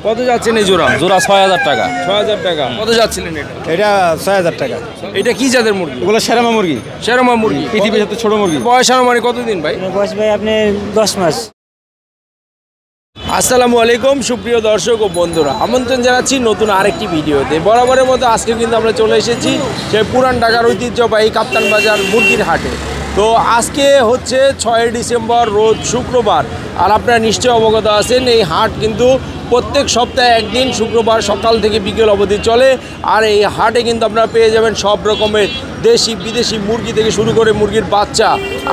কত যাচ্ছেন এই জোড়া? জোড়া 6000 টাকা। 6000 টাকা। কত যাচ্ছিলেন এটা? এটা 6000 টাকা। এটা কি জাতের মুরগি? ওগুলো সেরামা মুরগি, শেরমা মুরগি। পৃথিবীর সবচেয়ে ছোট মুরগি। বয়স আনুমানিক কতদিন ভাই? বয়স ভাই আপনি 10 মাস। আসসালামু আলাইকুম সুপ্রিয় দর্শক ও বন্ধুরা, আমন্ত্রণ জানাচ্ছি নতুন আরেকটি ভিডিওতে। বরাবরের মতো আজকে কিন্তু আমরা চলে এসেছি সেই পুরান ঢাকার ঐতিহ্যবাহী কাপ্তান বাজার মুরগির হাটে। তো আজকে হচ্ছে 6 ডিসেম্বর, রোজ শুক্রবার। আর আপনারা নিশ্চয়ই অবগত আছেন এই হাট কিন্তু প্রত্যেক সপ্তাহে একদিন শুক্রবার সকাল থেকে বিকেল অবধি চলে। আর এই হাটে কিন্তু আপনারা পেয়ে যাবেন সব রকমের দেশি বিদেশি মুরগি থেকে শুরু করে মুরগির বাচ্চা।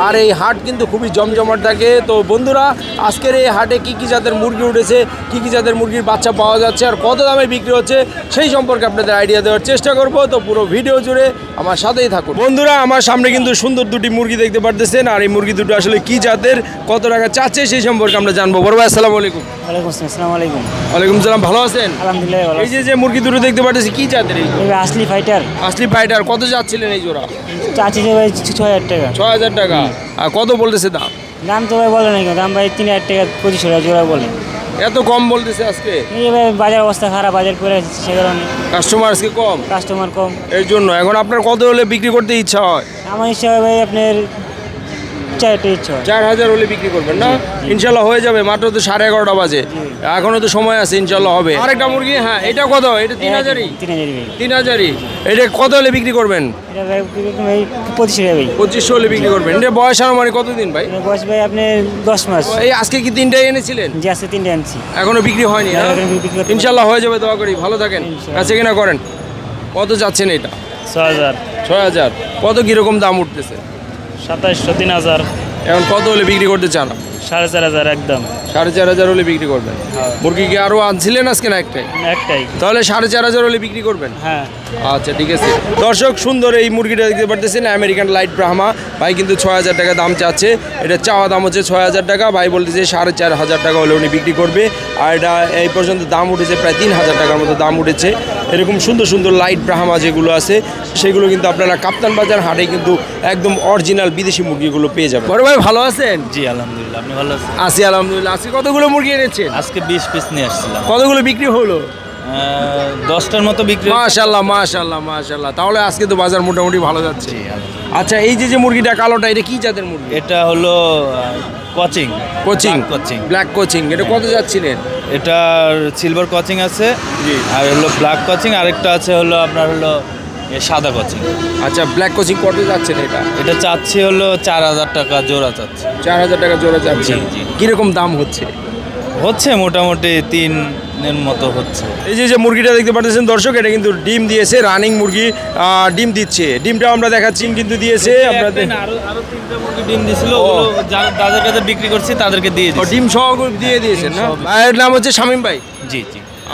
আর এই হাট কিন্তু খুবই জমজমাট থাকে। তো বন্ধুরা, আজকের এই হাটে কী কী জাতের মুরগি উঠেছে, কী কী জাতের মুরগির বাচ্চা পাওয়া যাচ্ছে আর কত দামে বিক্রি হচ্ছে সেই সম্পর্কে আপনাদের আইডিয়া দেওয়ার চেষ্টা করব। তো পুরো ভিডিও জুড়ে আমার সাথেই থাকুন। বন্ধুরা, আমার সামনে কিন্তু সুন্দর দুটি মুরগি দেখতে পারতেছেন। আর এই মুরগি দুটো আসলে কী জাতের, কত টাকা চাচ্ছে সেই সম্পর্কে আমরা জানবো। বড় ভাই আসসালামু আলাইকুম। ওয়ালাইকুম আসসালাম। আসসালামু আলাইকুম। ওয়ালাইকুম সালাম। ভালো আছেন? আলহামদুলিল্লাহ ভালো এই যে মুরগি দুটো দেখতে পাচ্ছি কী জাতের? এই আছি। আসলি ফাইটার। আসলি ফাইটার। কত যাচ্ছিলেন এই জোড়া? চাচ্ছি যে ভাই 6000 টাকা। 6000 টাকা। আর কত বলতেছে দাম? দাম তো ভাই বলে নাই, দাম ভাই 3000 টাকা 2500 টাকা জোড়া বলে। এত কম বলতেছে আজকে? এই ভাই বাজার অবস্থা খারাপ, বাজার করে সে কারণে কাস্টমার আজকে কম, কাস্টমার কম। এর জন্য। এখন আপনার কত হলে বিক্রি করতে ইচ্ছা হয়? আমার ইচ্ছা হয় ভাই আপনার 4টা ইচ্ছা হয়। 4000 হলে বিক্রি করবেন না? ইনশাল্লাহ হয়ে যাবে। মাত্র তো 11:30 বাজে, এখনো তো সময় আছে, ইনশাল্লাহ হবে। আরেকটা মুরগি, হ্যাঁ এটা কত? এটা 3000ই। 3000 ভাই। 3000ই। এটা কত হলে বিক্রি করবেন? এটা ভাই 2500 টাকা ভাই। 2500 হলে বিক্রি করবেন। এটা বয়স আনুমানিক কতদিন ভাই? এটা বয়স ভাই আপনি 10 মাস। এই আজকে কি 3টাই এনেছিলেন? যে আছে 3টা আনছি। এখনো বিক্রি হয়নি না? ইনশাল্লাহ হয়ে যাবে, দোয়া করি। ভালো থাকেন, কাছে কিনা করেন। কত যাচ্ছেন এটা? 6000, 6000। কত কিরকম দাম উঠতেছে? 2700, 3000, এখন কত হলে বিক্রি করতে চান? 4500 একদম। 4500 হলে বিক্রি করবেন। মুরগি কি আরো আনছিলেন আজকে না একটাই? একটাই। তাহলে 4500 হলে বিক্রি করবেন। হ্যাঁ। আচ্ছা ঠিক আছে। দর্শক, সুন্দর এই মুরগিটা দেখতে পারতেছেন, আমেরিকান লাইট ব্রাহ্মা। ভাই কিন্তু 6000 টাকা দাম চাচ্ছে। এটা চাওয়া দাম হচ্ছে 6000 টাকা। ভাই বলতেছে 4500 টাকা হলে উনি বিক্রি করবে। আর এটা এই পর্যন্ত দাম উঠেছে প্রায় 3000 টাকার মতো দাম উঠেছে। এরকম সুন্দর সুন্দর লাইট ব্রাহ্মা যেগুলো আছে সেগুলো কিন্তু আপনারা কাপ্তান বাজার হাটে কিন্তু একদম অরিজিনাল বিদেশি মুরগিগুলো পেয়ে যাবেন। বড় ভাই ভালো আছেন? জি আলহামদুলিল্লাহ, আপনি ভালো আছেন? আছি আলহামদুলিল্লাহ। আজকে কতগুলো মুরগি এনেছেন? আজকে 20 পিস নিয়ে আসছিলাম। কতগুলো বিক্রি হলো? 10টার মতো বিক্রি। মাশাআল্লাহ মাশাআল্লাহ মাশাআল্লাহ। তাহলে আজকে তো বাজার মোটামুটি ভালো যাচ্ছে। আচ্ছা, এই যে মুরগিটা কালোটা, এটা কি জাতের মুরগি? এটা হলো কোচিং। Coaching, black coaching. এটা কত যাচ্ছিলেন? এটা সিলভার কোচিং আছে, আর হলো ব্ল্যাক কোচিং, আরেকটা আছে হলো আপনার হলো সাদা কোচিং। আচ্ছা, ব্ল্যাক কোচিং কত যাচ্ছেন এটা? এটা চাচ্ছি হলো 4000 টাকা জোড়া চাচ্ছি। 4000 টাকা জোড়া যাচ্ছে। জি। কিরকম দাম হচ্ছে? মোটামুটি 3-এর মতো হচ্ছে। এই যে মুরগিটা দেখতে পাচ্ছেন দর্শক, এটা কিন্তু ডিম দিয়েছে, রানিং মুরগি ডিম দিচ্ছে। ডিমটা আমরা দেখাচ্ছি, কিন্তু দিয়েছে আপনাদের আরো 3টা মুরগি ডিম দিছিল, ওগুলো যাদের কাছে বিক্রি করছি তাদেরকে দিয়ে দিয়েছি। ডিম সহ দিয়ে দিয়েছেন না? ভাইয়ের নাম হচ্ছে শামীম ভাই। জি।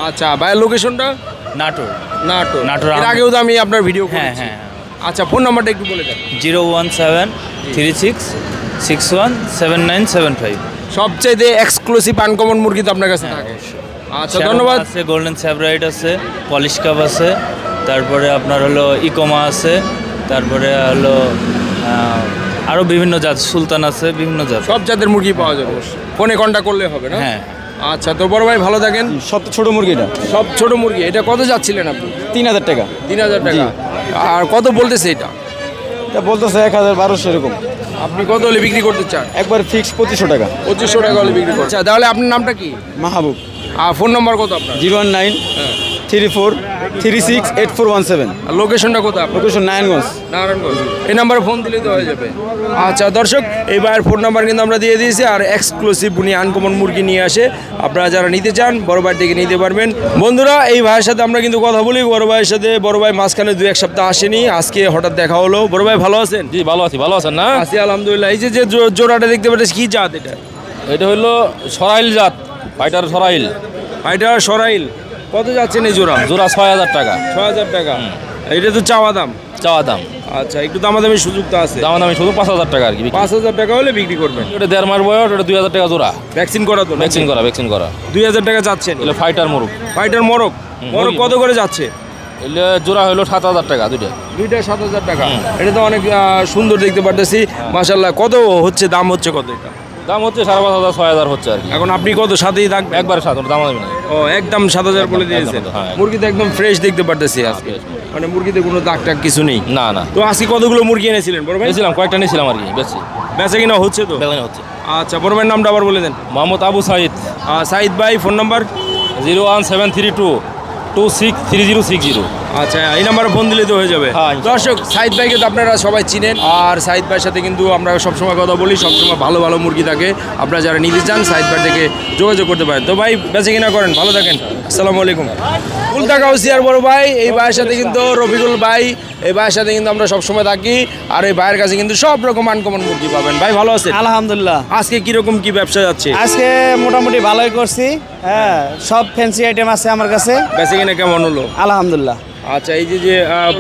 আচ্ছা, ভাইয়ের লোকেশনটা? নাটোর। নাটোর। এর আগেও তো আমি আপনার ভিডিও করেছি। হ্যাঁ। আচ্ছা, ফোন নাম্বারটা একটু বলে দেন। 01736617975। সবচাইতে এক্সক্লুসিভ আনকমন মুরগি তো আপনার কাছে থাকে। আচ্ছা, ধন্যবাদ। আছে গোল্ডেন স্যাভরাইট আছে, পলিশ কাপ আছে, তারপরে আপনার হলো ইকোমা আছে, তারপরে হলো আরও বিভিন্ন জাত, সুলতান আছে, বিভিন্ন জাত। সব জাতের মুরগি পাওয়া যাবে, ফোনে কন্ট্যাক্ট করলে হবে না? হ্যাঁ। আচ্ছা, তো বড় ভাই ভালো থাকেন। সব ছোট মুরগিটা সব ছোট মুরগি। এটা কত যাচ্ছিলেন আপনি? 3000 টাকা। 3000 টাকা। আর কত বলতেছে এটা? এটা বলতেছে 1000-1200 এরকম। আপনি কত হলে বিক্রি করতে চান? একবার ফিক্স 2500 টাকা। 2500 টাকা হলে বিক্রি করতে। আচ্ছা, তাহলে আপনার নামটা কি? মাহবুব। আর ফোন নাম্বার কত আপনার? 01934368417। আর লোকেশনটা কোথায় আপনার? লোকেশন নারায়ণগঞ্জ। নারায়ণগঞ্জ। এই নাম্বারে ফোন দিলেই তো হয়ে যাবে। আচ্ছা দর্শক, এই ভাইয়ের ফোন নাম্বার কিন্তু আমরা দিয়ে দিয়েছি। আর এক্সক্লুসিভ উনি আনকমন মুরগি নিয়ে আসে। আপনারা যারা নিতে চান বড় ভাই থেকে নিতে পারবেন। বন্ধুরা, এই ভাইয়ের সাথে আমরা কিন্তু কথা বলি। বড় ভাইয়ের সাথে বড় ভাই মাঝখানে 2-1 সপ্তাহ আসেনি, আজকে হঠাৎ দেখা হলো। বড় ভাই ভালো আছেন? জি ভালো আছি। ভালো আছেন না? আছি আলহামদুলিল্লাহ। এই যে জোড়াটা দেখতে পাচ্ছি, কি জাত এটা? এটা হলো সরাইল জাত, ফাইটার সরাইল। ফাইটার সরাইল। কত যাচ্ছেন এই জোড়া? জোড়া 6000 টাকা। 6000 টাকা। এটা তো চাওয়া দাম। আচ্ছা, একটু দামাদামি সুযোগ তো আছে? দামি শুধু 5000 টাকা আর কি। 5000 টাকা হলে বিক্রি করবেন। এটা 1.5 মাস বয়স, এটা 2000 টাকা জোড়া। ভ্যাকসিন করা তো? ভ্যাকসিন করা। 2000 টাকা যাচ্ছেন? এগুলো ফাইটার মোরগ। ফাইটার মোরগ কত করে যাচ্ছে? এগুলো জোড়া হলো 7000 টাকা দুইটা। 7000 টাকা। এটা তো অনেক সুন্দর দেখতে পারতেছি, মাশাআল্লাহ। কত হচ্ছে দাম? হচ্ছে কত এটা? দাম হচ্ছে 5,500 6,000 হচ্ছে আর কি। এখন আপনি কত সাথেই থাকবেন? একবারে 7 দাম হবে না। ও একদম 7,000 বলে দিয়েছেন। একদম, হ্যাঁ। মুরগি তো একদম ফ্রেশ দেখতে পারতেছি আজকে, মানে মুরগিতে কোনো দাগ টাগ কিছু নেই। না না, তো আজকে কতগুলো মুরগি এনেছিলেন বড় ভাই? নিয়েছিলাম কয়েকটা নিয়েছিলাম আর কি, বেশি বেচা কিনা হচ্ছে তো? বেলানো হচ্ছে। আচ্ছা, বড় ভাইয়ের নামটা আবার বলে দেন। মোহাম্মদ আবু সাইদ, সাইদ ভাই, ফোন নাম্বার? 01732 263060। আচ্ছা, এই নাম্বারে ফোন দিলে তো হয়ে যাবে। হ্যাঁ। দর্শক, সাইদ ভাইকে তো আপনারা সবাই চিনেন, আর সাইদ ভাইয়ের সাথে কিন্তু আমরা সবসময় কথা বলি, সবসময় ভালো ভালো মুরগি থাকে। আপনারা যারা নিতে চান সাইদ ভাই থেকে যোগাযোগ করতে পারেন। তো ভাই বেচে কিনা করেন, ভালো থাকেন, আসসালামু আলাইকুম। কুলতা কাউসিয়ার বড় ভাই, এই ভাইয়ের সাথে কিন্তু রফিকুল ভাই, এই ভাইয়ের সাথে কিন্তু আমরা সবসময় থাকি, আর এই ভাইয়ের কাছে কিন্তু সব রকম আনকমন মুরগি পাবেন। ভাই ভালো আছেন? আলহামদুলিল্লাহ, আজকে কিরকম কি ব্যবসা যাচ্ছে? আজকে মোটামুটি ভালোই করছি। হ্যাঁ, সব ফ্যান্সি আইটেম আছে আমার কাছে। বেচে কিনা কেমন হলো? আলহামদুলিল্লাহ। আচ্ছা, এই যে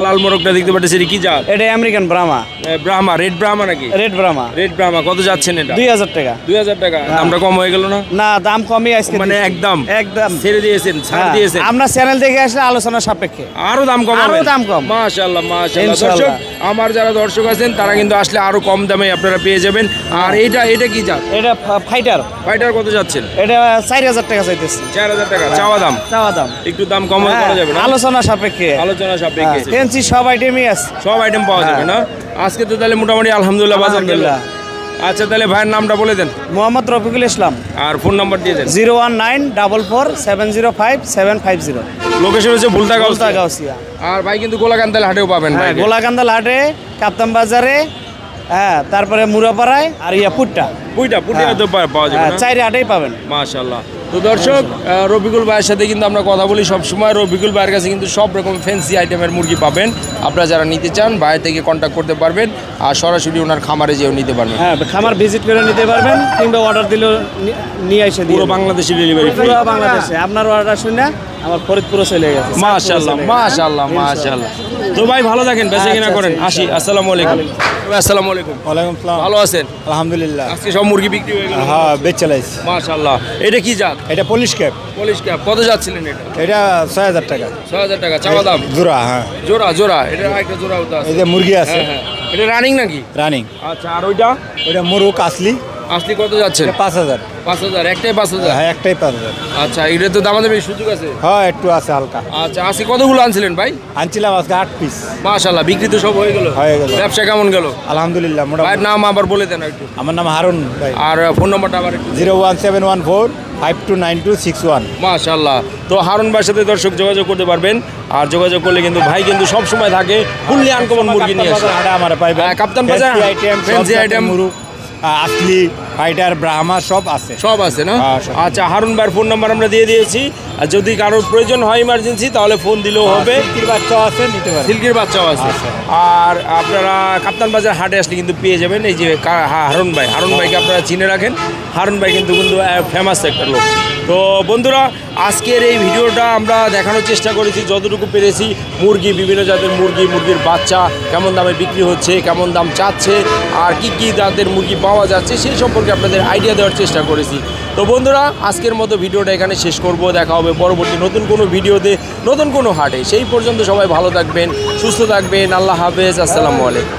লাল মোরগটা দেখতে পাচ্ছি, এটা কি জাত? এটা আমেরিকান ব্রাহ্মা, ব্রাহ্মা, রেড ব্রাহ্মা নাকি? রেড ব্রাহ্মা। রেড ব্রাহ্মা কত যাচ্ছেন এটা? 2000 টাকা। 2000 টাকা। দামটা কম হয়ে গেল না? না, দাম কমই আজকে মানে দিচ্ছি। একদম একদম ছেড়ে দিয়েছেন, ছাড় হ্যাঁ, দিয়েছেন। আমরা চ্যানেল থেকে আসলে আলোচনা সাপেক্ষে আরো দাম কম আরো হবে? দাম কম। মাশাআল্লাহ মাশাআল্লাহ। ইনশাআল্লাহ। দর্শক, আমার যারা দর্শক আছেন তারা কিন্তু আসলে আরো কম দামে আপনারা পেয়ে যাবেন। আর এটা কি জাত? এটা ফাইটার। ফাইটার কত যাচ্ছেন? এটা 4000 টাকা চাইতেছি। 4000 টাকা চাওয়া দাম। চাওয়া দাম একটু দাম কম হ্যাঁ, করা যাবে না? আলোচনা সাপেক্ষে। আলোচনা সাপেক্ষে ফ্যান্সি সব আইটেমই আছে। সব আইটেম পাওয়া যাবে না? আজকে তো তাহলে মোটামুটি আলহামদুলিল্লাহ বাজার গেল। আলহামদুলিল্লাহ। আচ্ছা, তাহলে ভাইয়ের নামটা বলে দেন মোহাম্মদ রফিকুল ইসলাম, আর ফোন নাম্বার দিয়ে দেন। 01944705750। লোকেশন হচ্ছে ভুলতা গোলতা গাউসিয়া। গাউসিয়া। আর ভাই কিন্তু গোলাকান্দাল হাটেও পাবেন ভাই। হ্যাঁ, গোলাকান্দাল হাটে, কাপ্তান বাজারে, হ্যাঁ, তারপরে মুরাপাড়ায় আর পুট্টা। পুইটা তো পাওয়া যাবে হ্যাঁ, না? 4 হাটেই পাবেন। মাশাআল্লাহ। তো দর্শক, রফিকুল ভাইয়ের সাথে কিন্তু আমরা কথা বলি সবসময়। রফিকুল ভাইয়ের কাছে কিন্তু সব রকম ফ্যান্সি আইটেমের মুরগি পাবেন। আপনারা যারা নিতে চান বাইরে থেকে কন্ট্যাক্ট করতে পারবেন, আর সরাসরি ওনার খামারে যেও নিতে পারবেন। হ্যাঁ, খামার ভিজিট করে নিতে পারবেন, কিংবা অর্ডার দিলেও নিয়ে এসে পুরো বাংলাদেশে ডেলিভারি ফ্রি। পুরো বাংলাদেশে। আপনার অর্ডার শুনে আমার ফরিদপুরে চলে গেছে। মাশাআল্লাহ মাশাআল্লাহ মাশাআল্লাহ। তো ভাই ভালো থাকেন, বেঁচে কিনা করেন। আসি, আসসালামু আলাইকুম। আসসালামু আলাইকুম। ওয়ালাইকুম আসসালাম। ভালো আছেন? আলহামদুলিল্লাহ। আজকে সব মুরগি বিক্রি হয়ে গেল? হ্যাঁ, বেচে লাইছি। মাশাআল্লাহ। এটা কি জাত? এটা পলিশ ক্যাপ। পলিশ ক্যাপ কত যাচ্ছিলেন এটা? এটা 6000 টাকা 6000 টাকা চাওয়া দাম। জোড়া। হ্যাঁ, জোড়া এটা একটা জোড়া হতে আছে। এই যে মুরগি আছে হ্যাঁ, এটা রানিং নাকি? রানিং। আচ্ছা, আর ওইটা ওটা মুরুক আসলি, আসলে কত যাচ্ছে? 5000। 5000, একটাই 5000? হ্যাঁ, একটাই 5000। আচ্ছা, এটা তো দামাদামি সুযোগ আছে। হ্যাঁ, একটু আছে হালকা। আচ্ছা, আজকে কতগুলো আনছিলেন ভাই? আনছিলাম আজকে 8 পিস। মাশাআল্লাহ, বিক্রি তো সব হয়ে গেল? হয়ে গেল। ব্যবসা কেমন গেল? আলহামদুলিল্লাহ। ভাইয়ের মোটামুটি। নাম আবার বলে দেন একটু। আমার নাম হারুন ভাই। আর ফোন নাম্বারটা আবার একটু। 01714529261। মাশাআল্লাহ। তো হারুন ভাইয়ের সাথে দর্শক যোগাযোগ করতে পারবেন, আর যোগাযোগ করলে কিন্তু ভাই কিন্তু সব সময় থাকে ফুললি আনকমন মুরগি নিয়ে আসে। হাটে আমার পাইবেন। হ্যাঁ, কাপ্তান বাজার ফ্যান্সি আইটেম আইটেম মুরুক আসলি, ফাইটার, ব্রাহ্মা সব আছে। সব আছে না? হ্যাঁ, সব। আচ্ছা, হারুন ভাইয়ের ফোন নাম্বার আমরা দিয়ে দিয়েছি, আর যদি কারোর প্রয়োজন হয় ইমার্জেন্সি তাহলে ফোন দিলেও হবে। সিল্কির বাচ্চা আছে, নিতে পারবেন। সিল্কের বাচ্চাও আছে। আচ্ছা। আর আপনারা কাপ্তান বাজার হাটে আসলে কিন্তু পেয়ে যাবেন এই যে হারুন ভাইকে আপনারা চিনে রাখেন। হারুন ভাই কিন্তু ফেমাস একটা লোক। তো বন্ধুরা, আজকের এই ভিডিওটা আমরা দেখানোর চেষ্টা করেছি যতটুকু পেরেছি। মুরগি, বিভিন্ন জাতের মুরগির বাচ্চা কেমন দামে বিক্রি হচ্ছে, কেমন দাম চাচ্ছে, আর কি কি জাতের মুরগি পাওয়া যাচ্ছে সেই সম্পর্কে আপনাদের আইডিয়া দেওয়ার চেষ্টা করেছি। তো বন্ধুরা, আজকের মতো ভিডিওটা এখানে শেষ করব। দেখা হবে পরবর্তী নতুন কোনো ভিডিওতে, নতুন কোনো হাটে। সেই পর্যন্ত সবাই ভালো থাকবেন, সুস্থ থাকবেন। আল্লাহ হাফেজ, আসসালামু আলাইকুম।